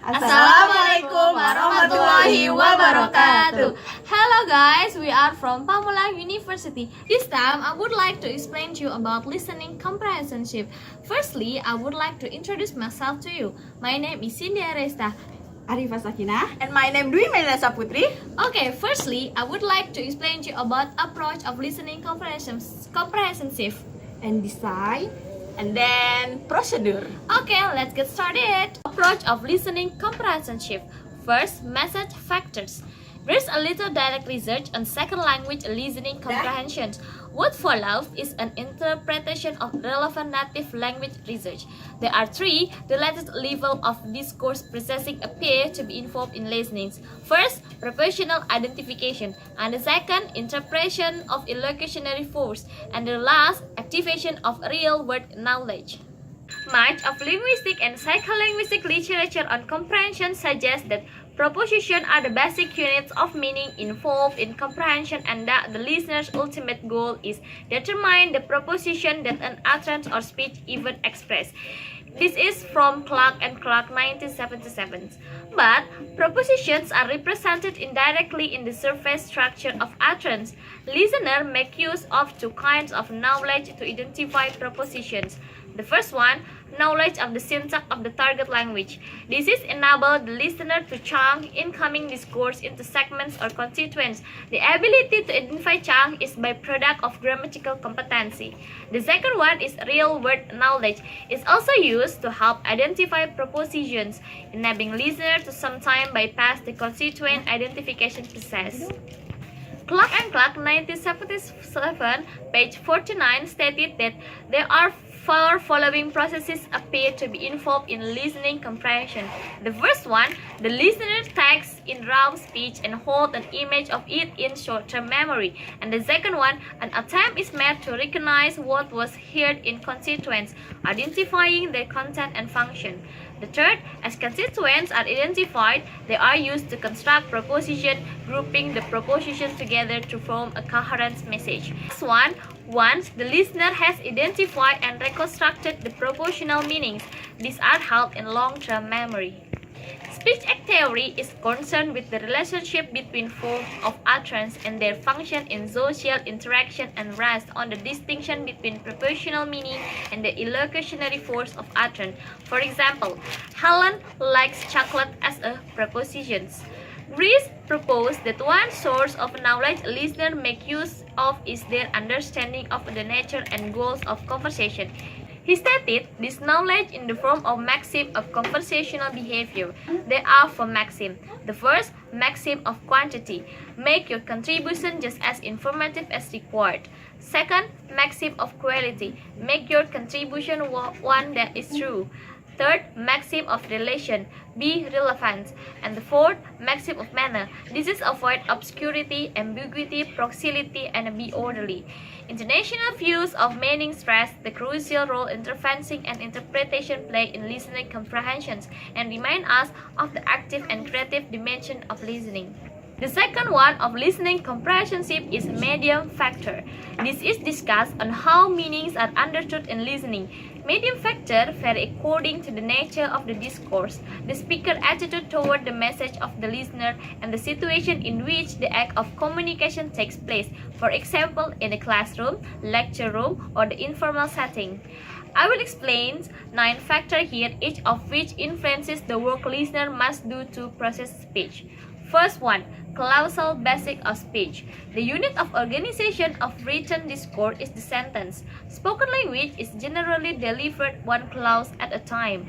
Assalamualaikum warahmatullahi wabarakatuh. Hello guys, we are from Pamulang University. This time I would like to explain to you about listening comprehension. Firstly, I would like to introduce myself to you. My name is Ariesta. Arifah Sakinah. And my name Dwi Mailina Saputri. Okay, firstly, I would like to explain to you about approach of listening comprehension. And design. And then procedure. Okay, let's get started. Approach of listening comprehension. First, message factors. There's a little direct research on second language listening comprehension. What follows is an interpretation of relevant native language research. There are three related levels of discourse processing appear to be involved in listening. First, propositional identification, and the second, interpretation of illocutionary force, and the last, activation of real-world knowledge. Much of linguistic and psycholinguistic literature on comprehension suggests that propositions are the basic units of meaning involved in comprehension and that the listener's ultimate goal is determine the proposition that an utterance or speech even express. This is from Clark and Clark 1977. But propositions are represented indirectly in the surface structure of utterance. Listeners make use of two kinds of knowledge to identify propositions. The first one, knowledge of the syntax of the target language. This is enable the listener to chunk incoming discourse into segments or constituents. The ability to identify chunk is by product of grammatical competency. The second one is real-world knowledge. It's also used to help identify propositions, enabling listeners to sometimes bypass the constituent identification process. Clark and Clark 1977, page 49, stated that there are four following processes appear to be involved in listening comprehension. The first one, the listener takes in raw speech and holds an image of it in short-term memory. And the second one, an attempt is made to recognize what was heard in constituents, identifying their content and function. The third, as constituents are identified, they are used to construct proposition, grouping the propositions together to form a coherent message. Next one, once the listener has identified and reconstructed the propositional meanings, these are held in long-term memory. Speech act theory is concerned with the relationship between forms of utterance and their function in social interaction and rests on the distinction between propositional meaning and the illocutionary force of utterance. For example, Helen likes chocolate as a proposition. Rees proposed that one source of knowledge a listener make use of is their understanding of the nature and goals of conversation. He stated this knowledge in the form of maxim of conversational behavior. There are four maxims. The first, maxim of quantity. Make your contribution just as informative as required. Second, maxim of quality. Make your contribution one that is true. Third, maxim of relation, be relevant. And the fourth, maxim of manner. This is avoid obscurity, ambiguity, proximity, and be orderly. International views of meaning stress the crucial role interpreting and interpretation play in listening comprehensions and remind us of the active and creative dimension of listening. The second one of listening comprehension is medium factor. This is discussed on how meanings are understood in listening. Medium factor vary according to the nature of the discourse, the speaker's attitude toward the message of the listener, and the situation in which the act of communication takes place, for example, in a classroom, lecture room, or the informal setting. I will explain 9 factors here, each of which influences the work listener must do to process speech. First one, clausal basic of speech. The unit of organization of written discourse is the sentence. Spoken language is generally delivered one clause at a time.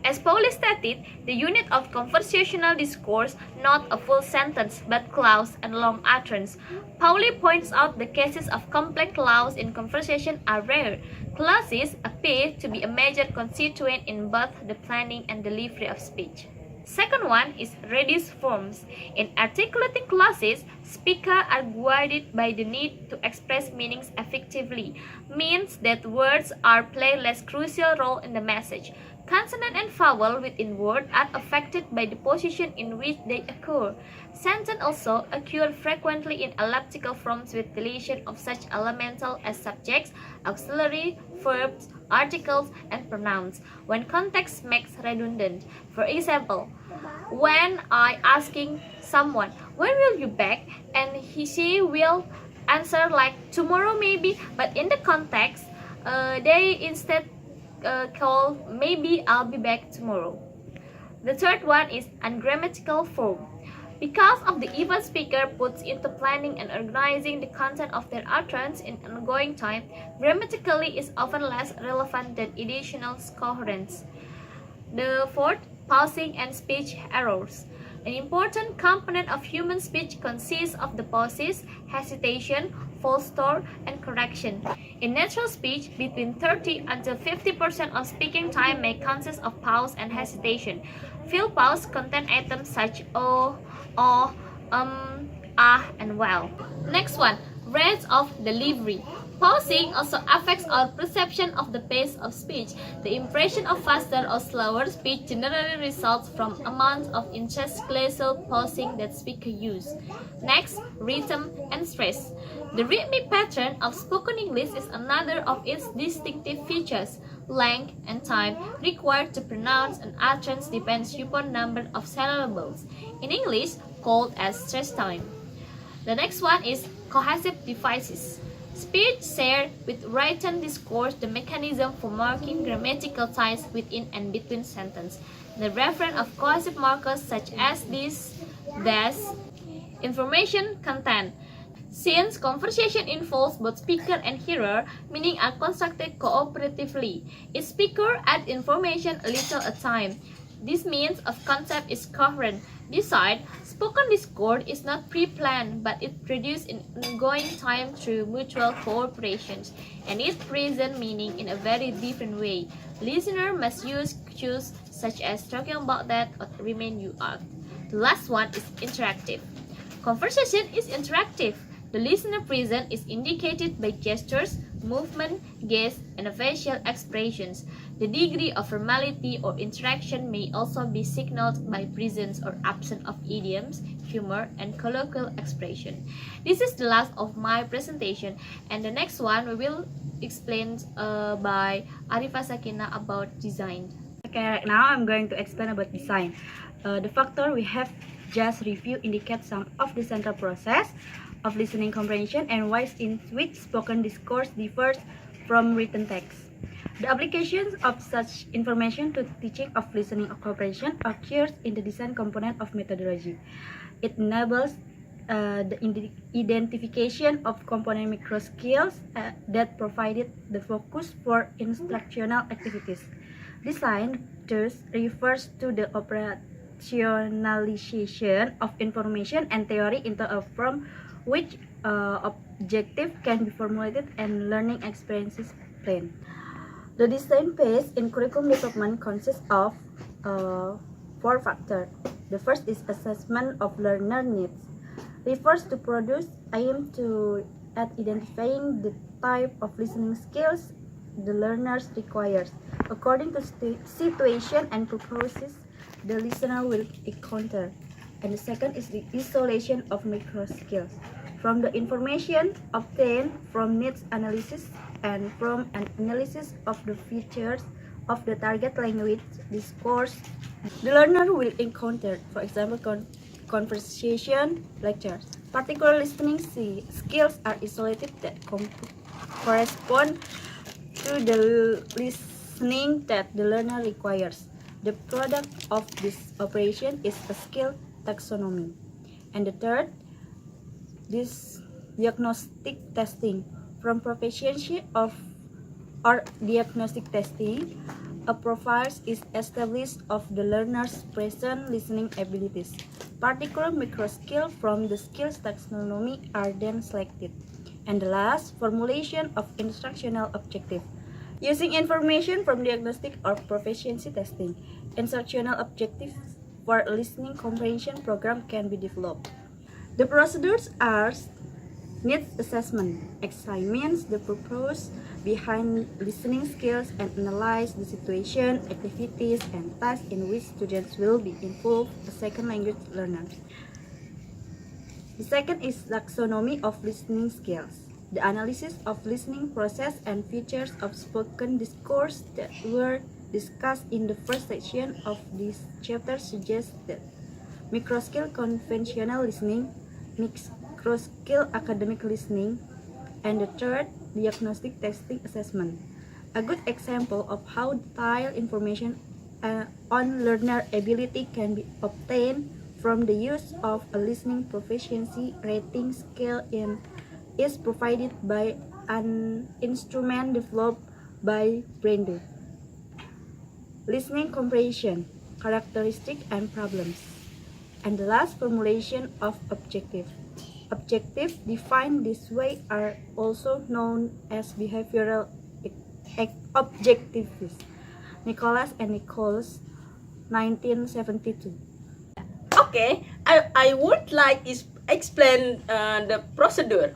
As Pauli stated, the unit of conversational discourse, not a full sentence, but clause and long utterance. Pauli points out the cases of complex clause in conversation are rare. Clauses appear to be a major constituent in both the planning and delivery of speech. Second one is reduced forms. In articulating clauses, speakers are guided by the need to express meanings effectively, means that words are play less crucial role in the message. Consonant and vowel within word are affected by the position in which they occur. Sentence also occur frequently in elliptical forms with deletion of such elemental as subjects, auxiliary, verbs, articles, and pronouns, when context makes redundant. For example, when I asking someone, when will you back? And she will answer like tomorrow maybe, but in the context, they instead call maybe I'll be back tomorrow. The third one is ungrammatical form. Because of the effort speaker puts into planning and organizing the content of their utterance in ongoing time, grammatically is often less relevant than additional coherence. The fourth, pausing and speech errors. An important component of human speech consists of the pauses, hesitation, false start, and correction. In natural speech, between 30 until 50% of speaking time may consist of pause and hesitation. Fill pause contain items such and well. Next one, range of delivery. Pausing also affects our perception of the pace of speech. The impression of faster or slower speech generally results from amounts of interglacial pausing that speakers use. Next, rhythm and stress. The rhythmic pattern of spoken English is another of its distinctive features. Length and time required to pronounce an utterance depends upon number of syllables. In English, called as stress time. The next one is cohesive devices. Speech shared with written discourse the mechanism for marking grammatical ties within and between sentences. The reference of cohesive markers such as this, that, information content. Since conversation involves both speaker and hearer, meaning are constructed cooperatively. Each speaker adds information a little at a time. This means a concept is coherent. Besides, spoken discourse is not pre-planned, but it produced in ongoing time through mutual cooperation, and it presents meaning in a very different way. Listener must use cues such as talking about that or remain you are. The last one is interactive. Conversation is interactive. The listener present is indicated by gestures, movement, gaze, and facial expressions. The degree of formality or interaction may also be signaled by presence or absence of idioms, humor, and colloquial expression. This is the last of my presentation, and the next one we will explain by Arifah Sakinah about design. Okay, right now I'm going to explain about design. The factor we have just reviewed indicate some of the central process of listening comprehension and ways in which spoken discourse differs from written text. The application of such information to teaching of listening comprehension occurs in the design component of methodology. It enables the identification of component micro skills that provided the focus for instructional activities. Design thus refers to the operationalization of information and theory into a form which objective can be formulated and learning experiences planned. The design phase in curriculum development consists of 4 factors. The first is assessment of learner needs. Refers to produce aim to at identifying the type of listening skills the learners requires. According to situation and purposes the listener will encounter. And the second is the isolation of micro skills. From the information obtained from needs analysis and from an analysis of the features of the target language discourse, the learner will encounter, for example, conversation lectures. Particular listening skills are isolated that correspond to the listening that the learner requires. The product of this operation is a skill taxonomy. And the third, this diagnostic testing. From proficiency of or diagnostic testing, a profile is established of the learner's present listening abilities. Particular micro skills from the skills taxonomy are then selected. And the last, formulation of instructional objective. Using information from diagnostic or proficiency testing, instructional objectives for a listening comprehension program can be developed. The procedures are Needs assessment examines the purpose behind listening skills and analyze the situation, activities, and tasks in which students will be involved as second language learners. The second is taxonomy of listening skills. The analysis of listening process and features of spoken discourse that were discussed in the first section of this chapter suggests that microskill conventional listening, microskill academic listening, and the third, diagnostic testing assessment. A good example of how detailed information on learner ability can be obtained from the use of a listening proficiency rating scale is provided by an instrument developed by Brando. Listening comprehension, characteristic and problems. And the last, formulation of objective. Objectives defined this way are also known as behavioral objectives. Nicholas and Nichols, 1972. Okay, I would like to explain the procedure.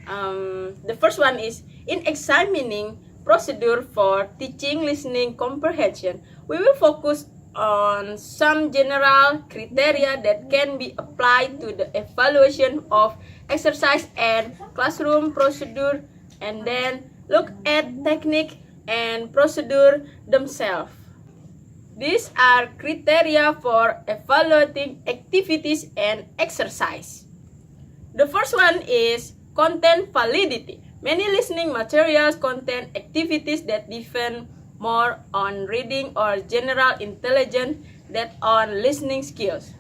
The first one is in examining procedure for teaching listening comprehension. We will focus on some general criteria that can be applied to the evaluation of exercise and classroom procedure, and then look at technique and procedure themselves. These are criteria for evaluating activities and exercise. The first one is content validity. Many listening materials contain activities that depend more on reading or general intelligence than on listening skills.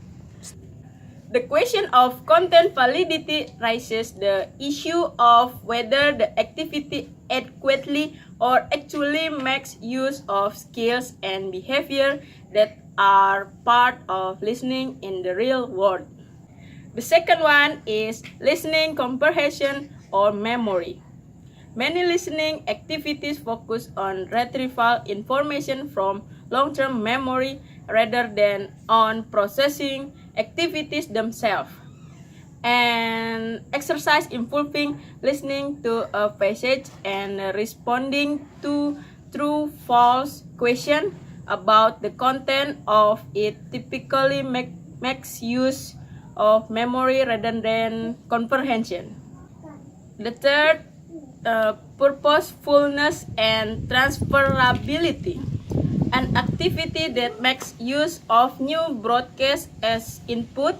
The question of content validity raises the issue of whether the activity adequately or actually makes use of skills and behavior that are part of listening in the real world. The second one is listening comprehension or memory. Many listening activities focus on retrieval information from long-term memory rather than on processing activities themselves. And exercise involving listening to a passage and responding to true-false question about the content of it typically makes use of memory rather than comprehension. The third, purposefulness and transferability. An activity that makes use of new broadcasts as input,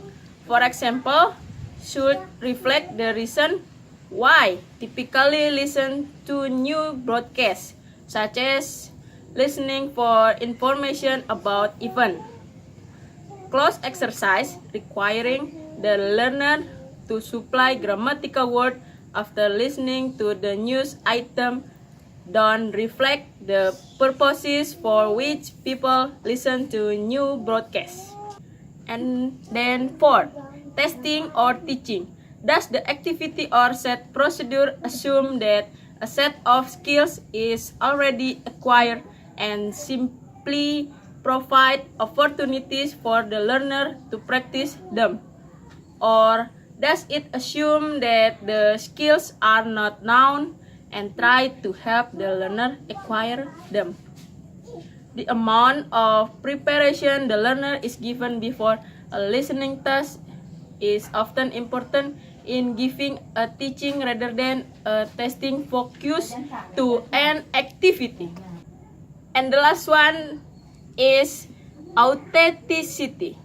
for example, should reflect the reason why typically listen to new broadcasts, such as listening for information about event. Close exercise requiring the learner to supply grammatical words after listening to the news item don't reflect the purposes for which people listen to new broadcasts. And then fourth, testing or teaching. Does the activity or set procedure assume that a set of skills is already acquired and simply provide opportunities for the learner to practice them? Or does it assume that the skills are not known and try to help the learner acquire them? The amount of preparation the learner is given before a listening task is often important in giving a teaching rather than a testing focus to an activity. And the last one is authenticity.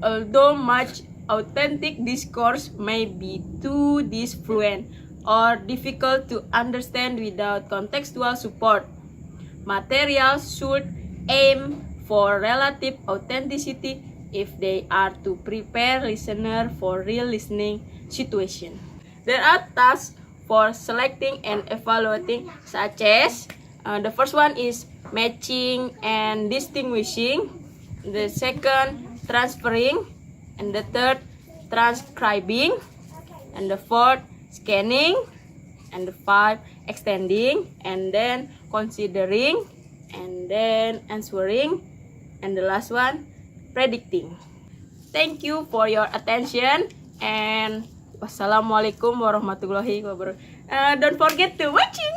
Although much authentic discourse may be too disfluent or difficult to understand without contextual support, materials should aim for relative authenticity if they are to prepare listener for real listening situation. There are tasks for selecting and evaluating, such as the first one is matching and distinguishing, the second transferring, and the third transcribing, and the fourth scanning, and the fifth extending, and then considering, and then answering, and the last one predicting. Thank you for your attention, and Wassalamualaikum warahmatullahi wabarakatuh. Don't forget to watching.